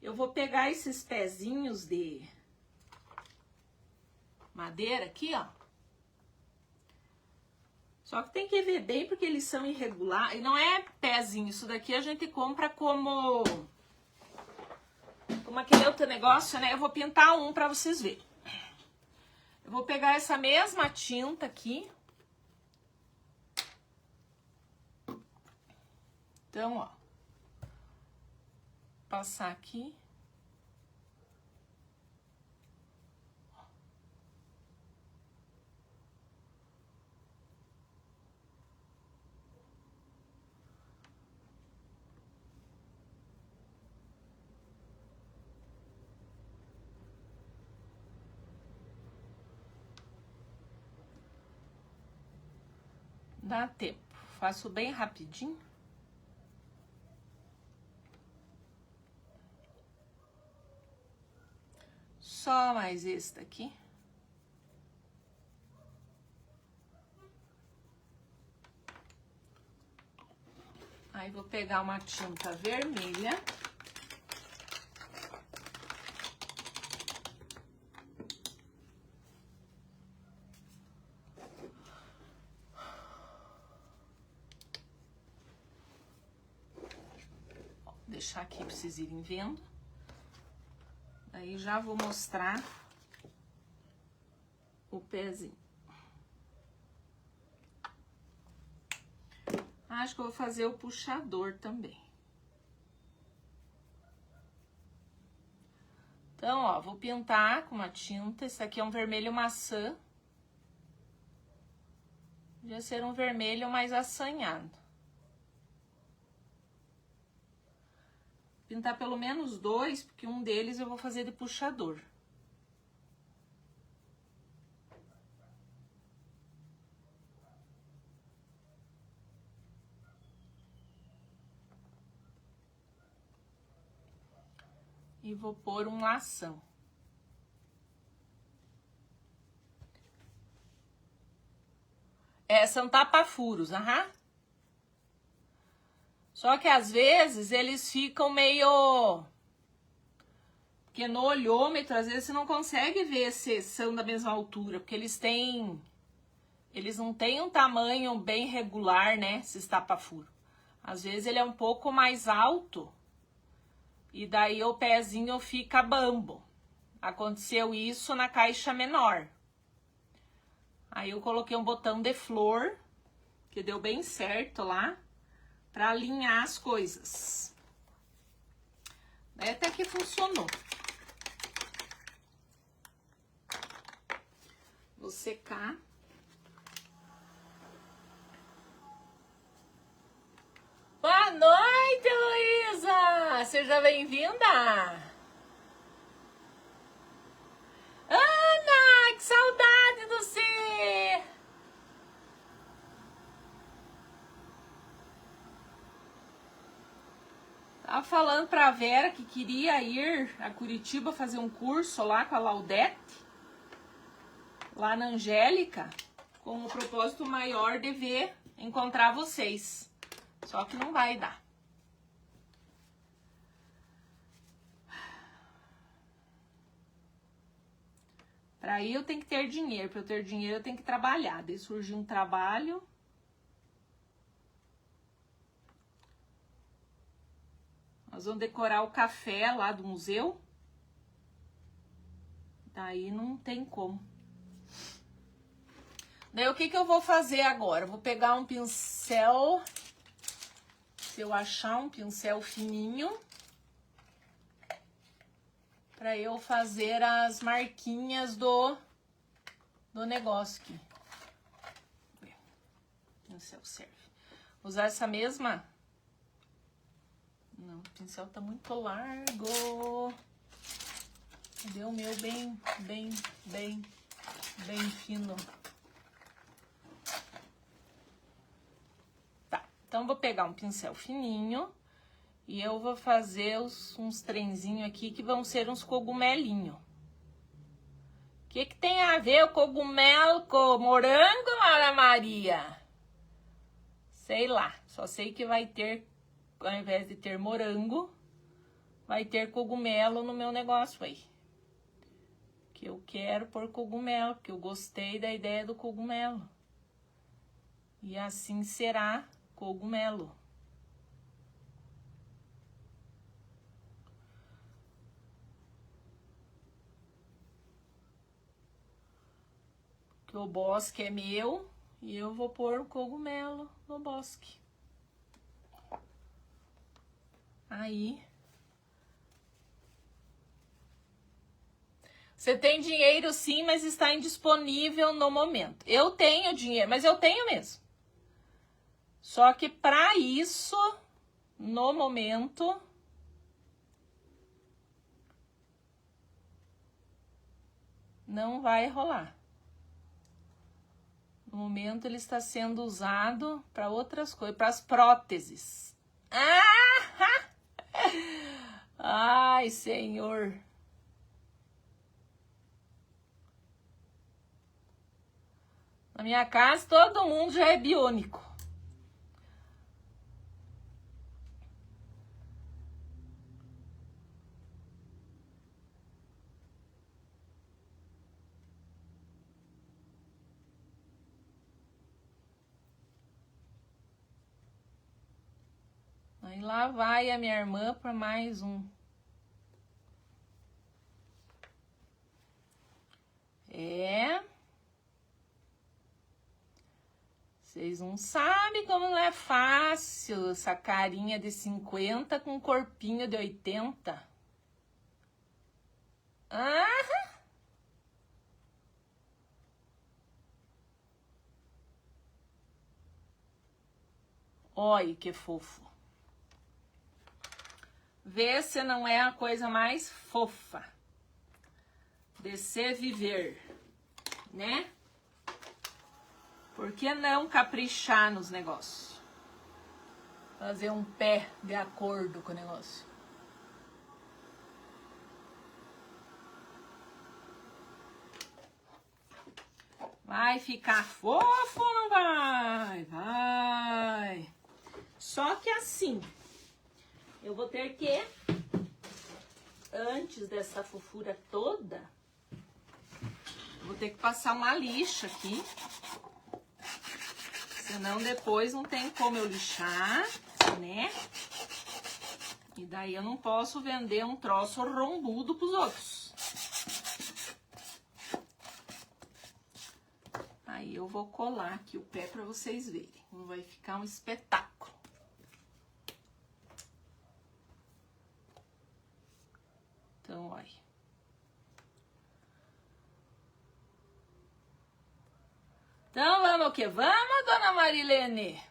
Speaker 1: Eu vou pegar esses pezinhos de madeira aqui, ó. Só que tem que ver bem porque eles são irregulares. E não é pezinho, isso daqui a gente compra como aquele outro negócio, né? Eu vou pintar um pra vocês verem. Eu vou pegar essa mesma tinta aqui. Então, ó. Passar aqui. Dá tempo. Faço bem rapidinho. Só mais esse daqui. Aí vou pegar uma tinta vermelha. Deixar aqui pra vocês irem vendo. Aí já vou mostrar o pezinho. Acho que eu vou fazer o puxador também. Então, ó, vou pintar com uma tinta. Esse aqui é um vermelho maçã. Podia ser um vermelho mais assanhado. Pintar pelo menos 2, porque um deles eu vou fazer de puxador. E vou pôr um lação. São tapa-furos, aham. Só que às vezes eles ficam meio... Porque no olhômetro, às vezes você não consegue ver se são da mesma altura, porque eles não têm um tamanho bem regular, né, esses tapa-furo. Às vezes ele é um pouco mais alto e daí o pezinho fica bambo. Aconteceu isso na caixa menor. Aí eu coloquei um botão de flor, que deu bem certo lá, pra alinhar as coisas. Até que funcionou. Vou secar. Boa noite, seja bem-vinda! Ana, que saudade de você! Tava falando pra Vera que queria ir a Curitiba fazer um curso lá com a Laudete, lá na Angélica, com o propósito maior de ver, encontrar vocês. Só que não vai dar. Para ir eu tenho que ter dinheiro, para eu ter dinheiro eu tenho que trabalhar. Daí surgiu um trabalho. Nós vamos decorar o café lá do museu. Daí não tem como. Daí o que que eu vou fazer agora? Eu vou pegar um pincel, se eu achar um pincel fininho, para eu fazer as marquinhas do negócio aqui. O pincel serve. Usar essa mesma? Não, o pincel tá muito largo. Cadê o meu bem fino? Tá, então vou pegar um pincel fininho e eu vou fazer uns trenzinhos aqui que vão ser uns cogumelinhos. O que que tem a ver o cogumelo com morango, Laura Maria? Sei lá, só sei que vai ter, ao invés de ter morango, vai ter cogumelo no meu negócio aí. Que eu quero pôr cogumelo, porque eu gostei da ideia do cogumelo. E assim será cogumelo. Que o bosque é meu e eu vou pôr o cogumelo no bosque. Aí. Você tem dinheiro sim, mas está indisponível no momento. Eu tenho dinheiro, mas eu tenho mesmo. Só que para isso, no momento, não vai rolar. No momento ele está sendo usado para outras coisas, para as próteses. Ah! Ai, Senhor. Na minha casa todo mundo já é biônico. Aí lá vai a minha irmã para mais um. É. Vocês não sabem como não é fácil essa carinha de 50 com um corpinho de 80. Ah! Olha que fofo. Vê se não é a coisa mais fofa de se viver, né? Por que não caprichar nos negócios? Fazer um pé de acordo com o negócio. Vai ficar fofo ou não vai? Vai. Só que assim, eu vou ter que, antes dessa fofura toda, vou ter que passar uma lixa aqui. Senão depois não tem como eu lixar, né? E daí eu não posso vender um troço rombudo pros outros. Aí eu vou colar aqui o pé pra vocês verem. Vai ficar um espetáculo. Então, olha. Então, vamos o que? Vamos, dona Marilene?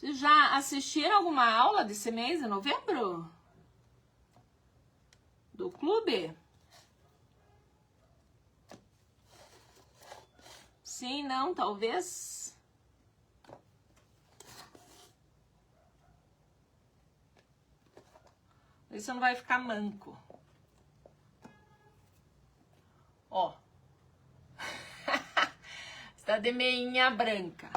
Speaker 1: Vocês já assistiram alguma aula desse mês de novembro? Do clube? Sim, não, talvez. Você não vai ficar manco. Ó. Está de meinha branca.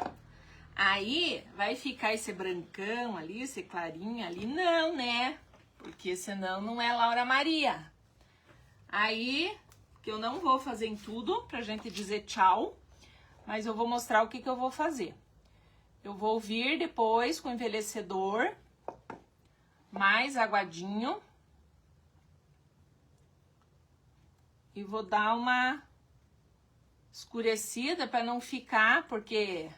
Speaker 1: Aí, vai ficar esse brancão ali, esse clarinho ali? Não, né? Porque senão não é Laura Maria. Aí, que eu não vou fazer em tudo, pra gente dizer tchau. Mas eu vou mostrar o que eu vou fazer. Eu vou vir depois com o envelhecedor, mais aguadinho. E vou dar uma escurecida para não ficar, porque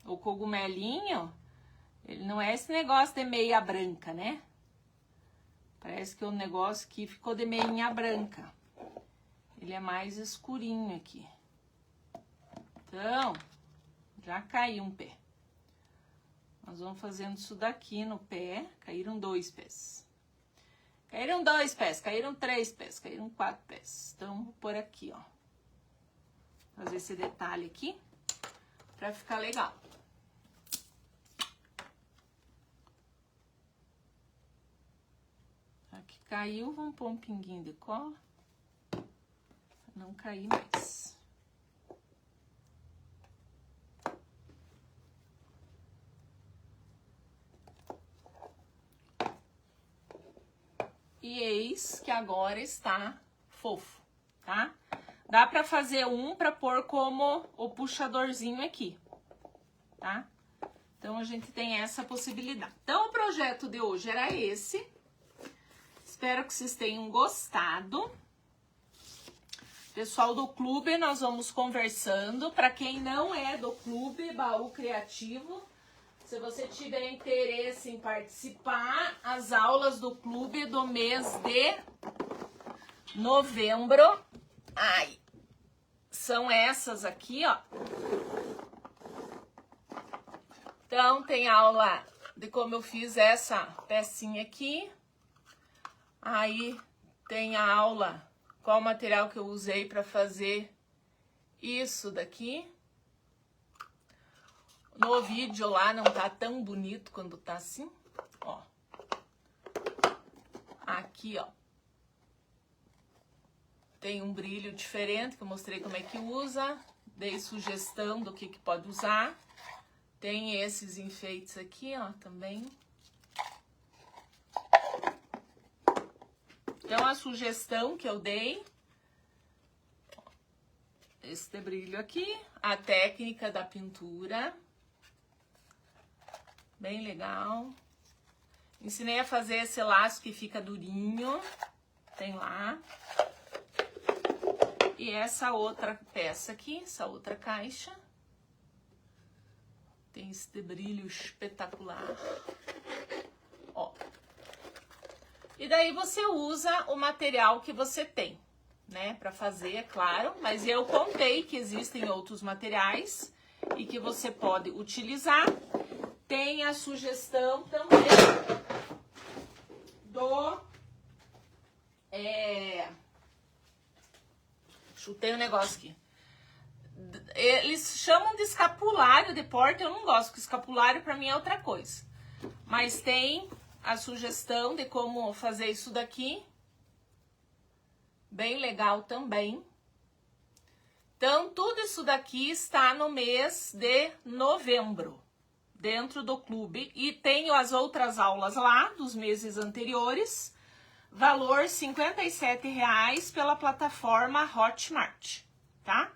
Speaker 1: o cogumelinho, ele não é esse negócio de meia branca, né? Parece que o negócio aqui ficou de meinha branca. Ele é mais escurinho aqui. Então, já caiu um pé. Nós vamos fazendo isso daqui no pé. Caíram 2 pés. Caíram 2 pés, caíram 3 pés, caíram 4 pés. Então, vou pôr aqui, ó. Fazer esse detalhe aqui, pra ficar legal. Aqui caiu, vamos pôr um pinguinho de cola. Pra não cair mais. E eis que agora está fofo, tá? Dá pra fazer um pra pôr como o puxadorzinho aqui, tá? Então, a gente tem essa possibilidade. Então, o projeto de hoje era esse. Espero que vocês tenham gostado. Pessoal do clube, nós vamos conversando. Pra quem não é do clube Baú Criativo, se você tiver interesse em participar, as aulas do clube do mês de novembro, são essas aqui, ó. Então, tem aula de como eu fiz essa pecinha aqui. Aí, tem a aula qual o material que eu usei para fazer isso daqui. No vídeo lá não tá tão bonito quando tá assim, ó. Aqui, ó. Tem um brilho diferente que eu mostrei como é que usa. Dei sugestão do que pode usar. Tem esses enfeites aqui, ó, também. Então, a sugestão que eu dei, esse brilho aqui, a técnica da pintura. Bem legal. Ensinei a fazer esse laço que fica durinho. Tem lá. E essa outra peça aqui, essa outra caixa. Tem esse brilho espetacular. Ó. E daí você usa o material que você tem, né? Pra fazer, é claro. Mas eu contei que existem outros materiais e que você pode utilizar. Tem a sugestão também do... Chutei um negócio aqui. Eles chamam de escapulário de porta, eu não gosto, porque escapulário pra mim é outra coisa. Mas tem a sugestão de como fazer isso daqui. Bem legal também. Então, tudo isso daqui está no mês de novembro. Dentro do clube, e tenho as outras aulas lá, dos meses anteriores, valor R$ 57,00 pela plataforma Hotmart, tá?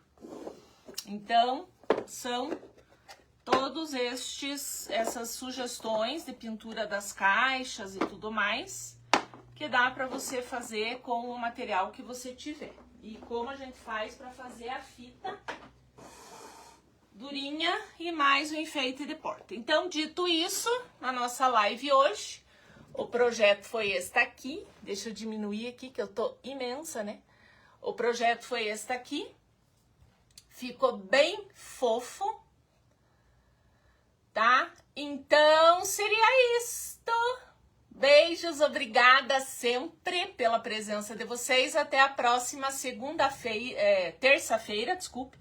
Speaker 1: Então, são todos essas sugestões de pintura das caixas e tudo mais, que dá para você fazer com o material que você tiver. E como a gente faz para fazer a fita durinha e mais o enfeite de porta. Então, dito isso, na nossa live hoje, o projeto foi este aqui. Deixa eu diminuir aqui, que eu tô imensa, né? O projeto foi este aqui. Ficou bem fofo, tá? Então, seria isto. Beijos, obrigada sempre pela presença de vocês. Até a próxima terça-feira, desculpe,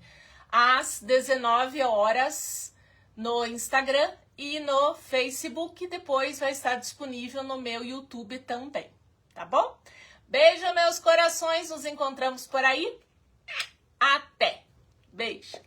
Speaker 1: às 19 horas no Instagram e no Facebook. Depois vai estar disponível no meu YouTube também, tá bom? Beijo, meus corações, nos encontramos por aí. Até! Beijo!